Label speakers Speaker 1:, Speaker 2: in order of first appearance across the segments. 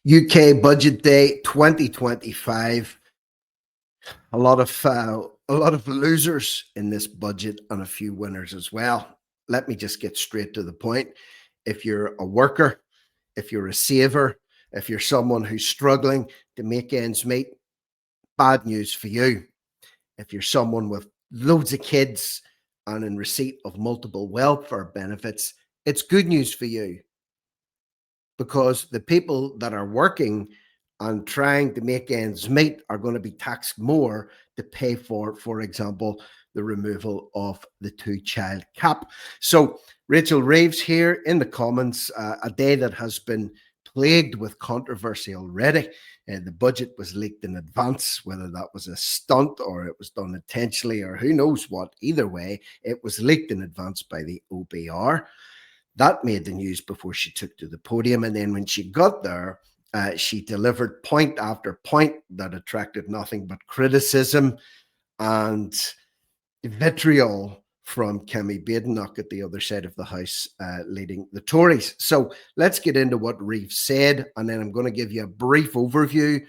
Speaker 1: UK Budget Day 2025. A lot of losers in this budget and a few winners as well. Let me just get straight to the point. If you're a worker, if you're a saver, if you're someone who's struggling to make ends meet, bad news for you. If you're someone with loads of kids and in receipt of multiple welfare benefits, it's good news for you, because the people that are working and trying to make ends meet are going to be taxed more to pay for example, the removal of the two-child cap. So Rachel Reeves here in the Commons, a day that has been plagued with controversy already. The budget was leaked in advance, whether that was a stunt or it was done intentionally or who knows what. Either way, it was leaked in advance by the OBR. That made the news before she took to the podium. And then when she got there, she delivered point after point that attracted nothing but criticism and vitriol from Kemi Badenoch at the other side of the House, leading the Tories. So let's get into what Reeves said, and then I'm going to give you a brief overview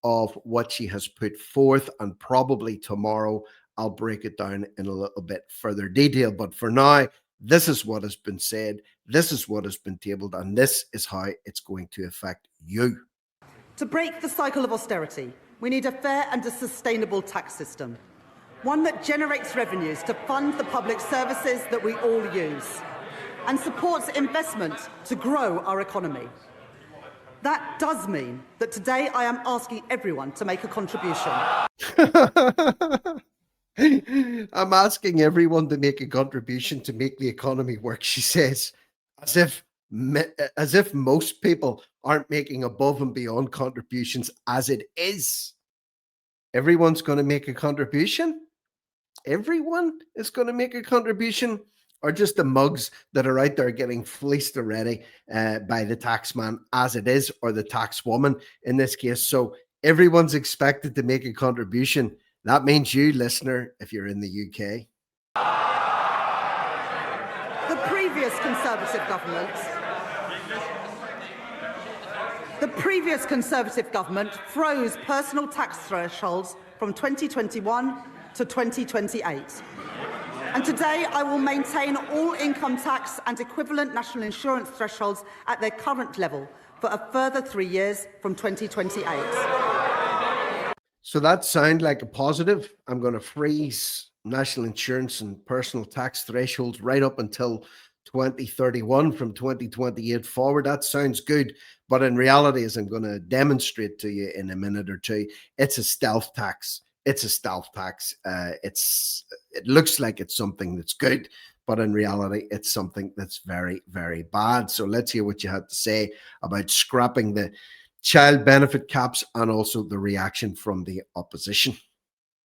Speaker 1: of what she has put forth, and probably tomorrow I'll break it down in a little bit further detail. But for now, this is what has been said, this is what has been tabled, and this is how it's going to affect you.
Speaker 2: To break the cycle of austerity, we need a fair and a sustainable tax system, one that generates revenues to fund the public services that we all use and supports investment to grow our economy. That does mean that today I am asking everyone to make a contribution.
Speaker 1: I'm asking everyone to make a contribution to make the economy work, she says, as if most people aren't making above and beyond contributions as it is. Everyone's going to make a contribution? Everyone is going to make a contribution? Or just the mugs that are out there getting fleeced already by the taxman as it is, or the taxwoman in this case? So everyone's expected to make a contribution. That means you, listener, if you're in the UK.
Speaker 2: The previous Conservative government froze personal tax thresholds from 2021 to 2028. And today I will maintain all income tax and equivalent national insurance thresholds at their current level for a further 3 years from 2028.
Speaker 1: So that sounds like a positive. I'm going to freeze national insurance and personal tax thresholds right up until 2031 from 2028 forward. That sounds good. But in reality, as I'm going to demonstrate to you in a minute or two, it's a stealth tax. It's a stealth tax. It looks like it's something that's good, but in reality, it's something that's very, very bad. So let's hear what you had to say about scrapping the child benefit caps and also the reaction from the opposition.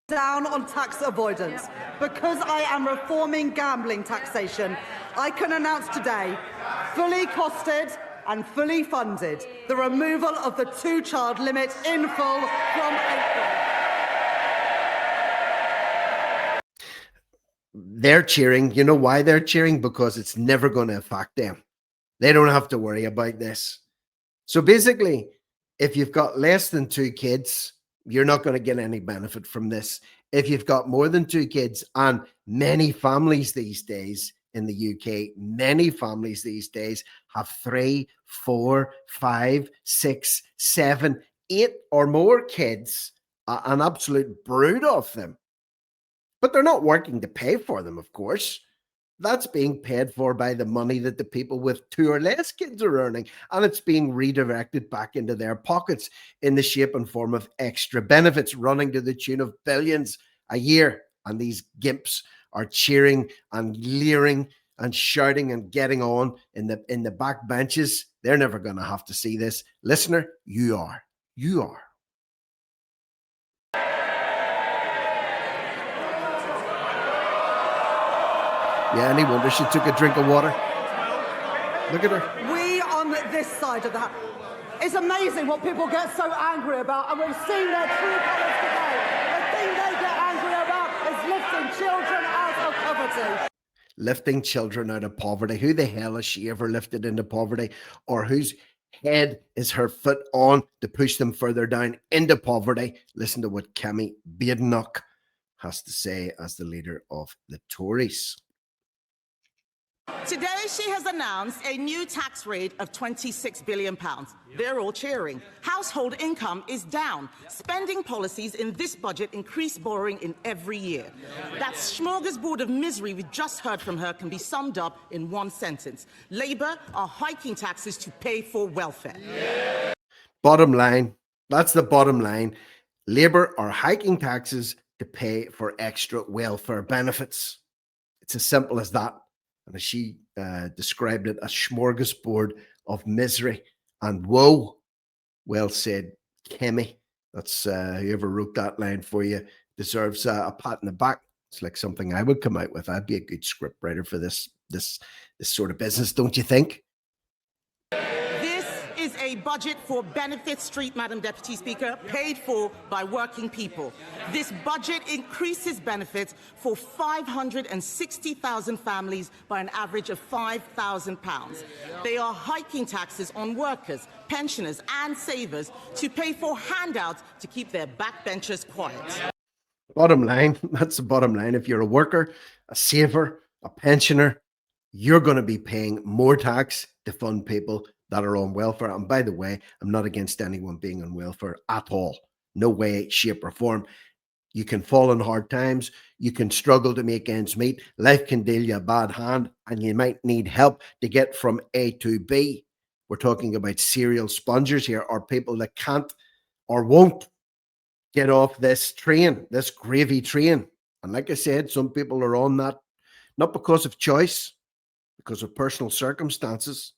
Speaker 2: Down on tax avoidance. Because I am reforming gambling taxation, I can announce today, fully costed and fully funded, the removal of the two-child limit in full from April.
Speaker 1: They're cheering. You know why they're cheering? Because it's never going to affect them. They don't have to worry about this. So basically, if you've got less than 2 kids, you're not going to get any benefit from this. If you've got more than 2 kids, and many families these days in the UK, many families these days have 3, 4, 5, 6, 7, 8 or more kids, an absolute brood of them. But they're not working to pay for them, of course. That's being paid for by the money that the people with 2 or less kids are earning, and it's being redirected back into their pockets in the shape and form of extra benefits running to the tune of billions a year. And these gimps are cheering and leering and shouting and getting on in the back benches. They're never going to have to see this. Listener, you are. You are. Yeah, any wonder she took a drink of water. Look at her.
Speaker 2: We on this side of the house. It's amazing what people get so angry about, and we've seen their true colours today. The thing they get angry about is lifting children out of poverty.
Speaker 1: Lifting children out of poverty. Who the hell has she ever lifted into poverty? Or whose head is her foot on to push them further down into poverty. Listen to what Kemi Badenoch has to say as the leader of the Tories.
Speaker 3: Today, she has announced a new tax rate of £26 billion. They're all cheering. Household income is down. Spending policies in this budget increase borrowing in every year. That smorgasbord of misery we just heard from her can be summed up in one sentence. Labour are hiking taxes to pay for welfare.
Speaker 1: Bottom line, that's the bottom line. Labour are hiking taxes to pay for extra welfare benefits. It's as simple as that. And as she described it, a smorgasbord of misery and woe. Well said, Kemi. That's whoever wrote that line for you deserves a pat in the back. It's like something I would come out with. I'd be a good script writer for this sort of business, don't you think?
Speaker 3: Is a budget for Benefit Street, Madam Deputy Speaker, paid for by working people. This budget increases benefits for 560,000 families by an average of £5,000. They are hiking taxes on workers, pensioners and savers to pay for handouts to keep their backbenchers quiet.
Speaker 1: Bottom line, that's the bottom line. If you're a worker, a saver, a pensioner, you're going to be paying more tax to fund people that are on welfare. And by the way, I'm not against anyone being on welfare at all. No way, shape or form. You can fall in hard times. You can struggle to make ends meet. Life can deal you a bad hand and you might need help to get from A to B. We're talking about serial spongers here, or people that can't or won't get off this train, this gravy train. And like I said, some people are on that, not because of choice, because of personal circumstances.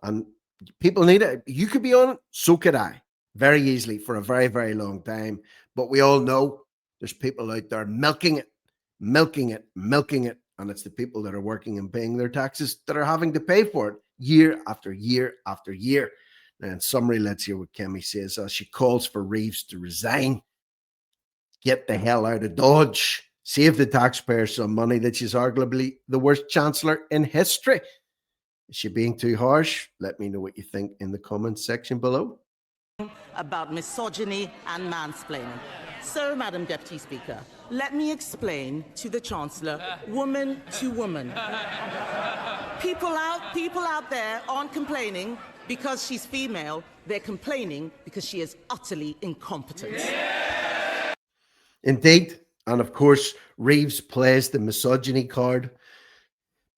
Speaker 1: And people need it. You could be on it, so could I, very easily for a very, very long time. But we all know there's people out there milking it. And it's the people that are working and paying their taxes that are having to pay for it year after year after year. Now, in summary, let's hear what Kemi says as she calls for Reeves to resign. Get the hell out of Dodge. Save the taxpayers some money that she's arguably the worst chancellor in history. Is she being too harsh? Let me know what you think in the comments section below.
Speaker 3: About misogyny and mansplaining. So, Madam Deputy Speaker, let me explain to the Chancellor, woman to woman. People out there aren't complaining because she's female. They're complaining because she is utterly incompetent.
Speaker 1: Indeed. And of course, Reeves plays the misogyny card.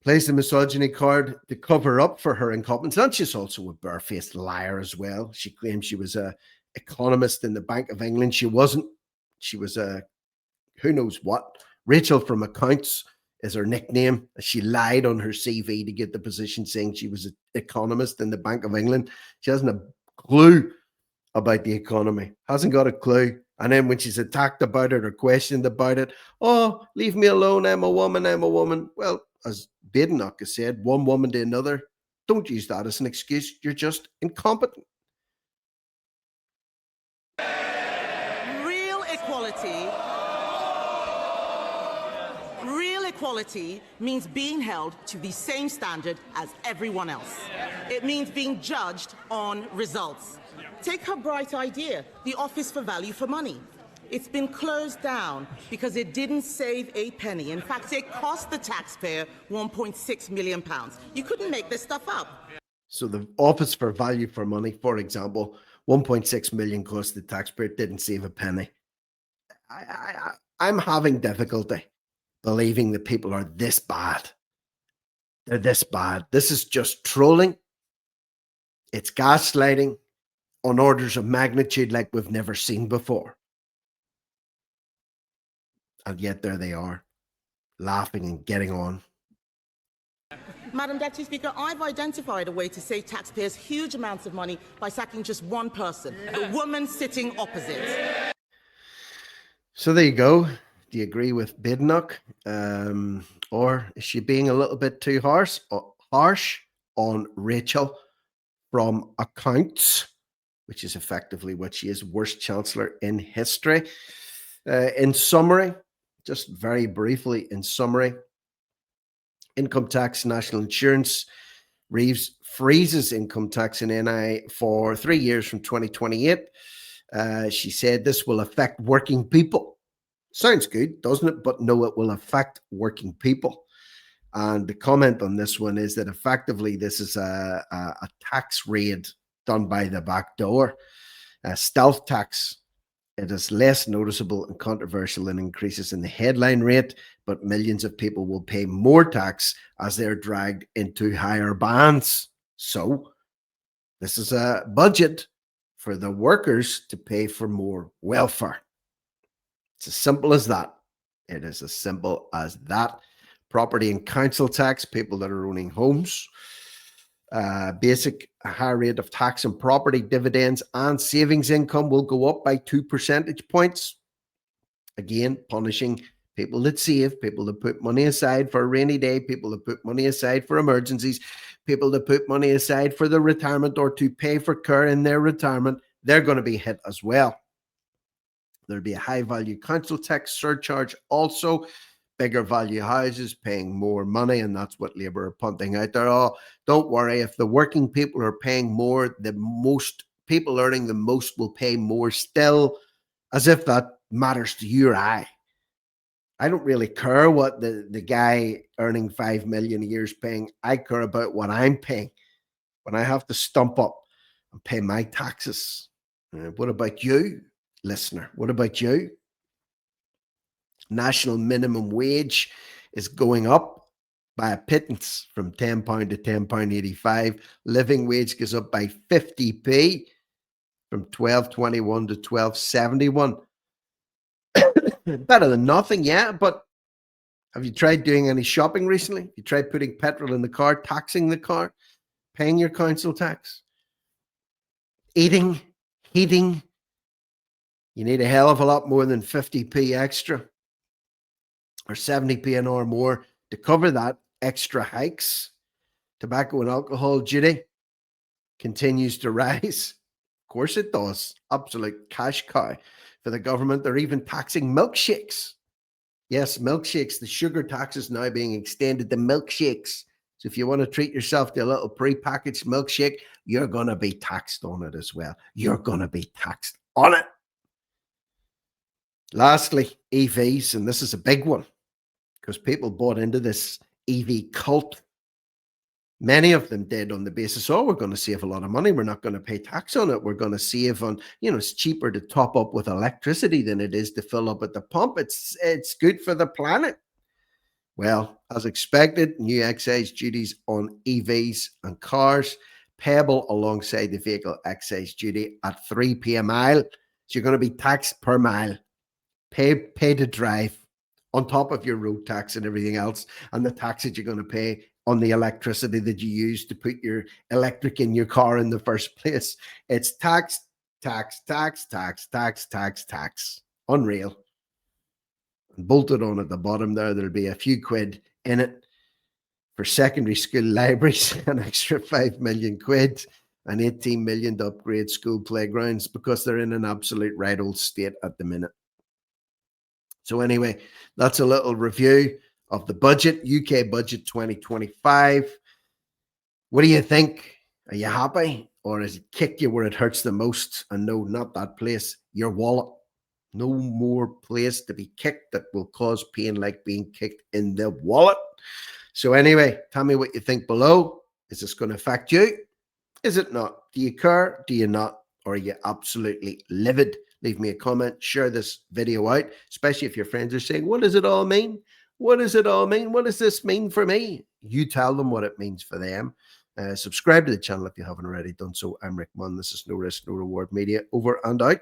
Speaker 1: To cover up for her incompetence. And she's also a barefaced liar as well. She claims she was an economist in the Bank of England. She wasn't. She was a who knows what. Rachel from Accounts is her nickname. She lied on her CV to get the position, saying she was an economist in the Bank of England. She hasn't a clue about the economy. Hasn't got a clue. And then when she's attacked about it or questioned about it, oh, leave me alone, I'm a woman. Well, as Badenoch has said, one woman to another, don't use that as an excuse. You're just incompetent.
Speaker 3: Real equality means being held to the same standard as everyone else. It means being judged on results. Take her bright idea, the Office for Value for Money. It's been closed down because it didn't save a penny. In fact, it cost the taxpayer £1.6 million. You couldn't make this stuff up.
Speaker 1: So the Office for Value for Money, for example, 1.6 million cost the taxpayer, didn't save a penny. I'm having difficulty believing that people are this bad. They're this bad. This is just trolling. It's gaslighting on orders of magnitude like we've never seen before. And yet there they are, laughing and getting on.
Speaker 3: Madam Deputy Speaker, I've identified a way to save taxpayers huge amounts of money by sacking just one person, the woman sitting opposite.
Speaker 1: So there you go. Do you agree with Badenoch? Or is she being a little bit too harsh on Rachel from Accounts, which is effectively what she is, worst chancellor in history? In summary, just very briefly in summary, income tax, national insurance, Reeves freezes income tax in NI for 3 years from 2028. She said this will affect working people. Sounds good, doesn't it? But no, it will affect working people. And the comment on this one is that effectively this is a tax raid done by the back door, a stealth tax. It is less noticeable and controversial than increases in the headline rate, but millions of people will pay more tax as they're dragged into higher bands. So this is a budget for the workers to pay for more welfare. It's as simple as that. It is as simple as that. Property and council tax, people that are owning homes. Basic high rate of tax on property, dividends, and savings income will go up by 2 percentage points. Again, punishing people that save, people that put money aside for a rainy day, people that put money aside for emergencies, people that put money aside for their retirement or to pay for care in their retirement. They're going to be hit as well. There'll be a high value council tax surcharge also. Bigger value houses paying more money, and that's what Labour are punting out there. Oh, don't worry, if the working people are paying more, the most people earning the most will pay more still, as if that matters to you or I. I don't really care what the guy earning 5 million a year is paying. I care about what I'm paying when I have to stump up and pay my taxes. What about you, listener? What about you? National minimum wage is going up by a pittance from £10 to £10.85. Living wage goes up by 50p from £12.21 to £12.71. Better than nothing, yeah, but have you tried doing any shopping recently? Have you tried putting petrol in the car, taxing the car, paying your council tax? Eating, heating, you need a hell of a lot more than 50p extra or 70p an hour more to cover that extra hikes. Tobacco and alcohol duty continues to rise. Of course it does. Absolute cash cow for the government. They're even taxing milkshakes. Yes, milkshakes. The sugar tax is now being extended to milkshakes. So if you want to treat yourself to a little pre-packaged milkshake, you're going to be taxed on it as well. You're going to be taxed on it. Lastly, EVs, and this is a big one because people bought into this EV cult. Many of them did on the basis, oh, we're going to save a lot of money. We're not going to pay tax on it. We're going to save on, it's cheaper to top up with electricity than it is to fill up at the pump. It's good for the planet. Well, as expected, new excise duties on EVs and cars payable alongside the vehicle excise duty at 3p a mile. So you're going to be taxed per mile. Pay to drive on top of your road tax and everything else, and the tax that you're going to pay on the electricity that you use to put your electric in your car in the first place. It's tax. Unreal. And bolted on at the bottom there'll be a few quid in it for secondary school libraries, an extra 5 million quid, and 18 million to upgrade school playgrounds because they're in an absolute right old state at the minute. So anyway, that's a little review of the budget, UK budget 2025. What do you think? Are you happy? Or has it kicked you where it hurts the most? And no, not that place, your wallet. No more place to be kicked that will cause pain like being kicked in the wallet. So anyway, tell me what you think below. Is this going to affect you? Is it not? Do you care? Do you not? Or are you absolutely livid? Leave me a comment, share this video out, especially if your friends are saying, what does it all mean? What does it all mean? What does this mean for me? You tell them what it means for them. Subscribe to the channel if you haven't already done so. I'm Rick Munn. This is No Risk, No Reward Media. Over and out.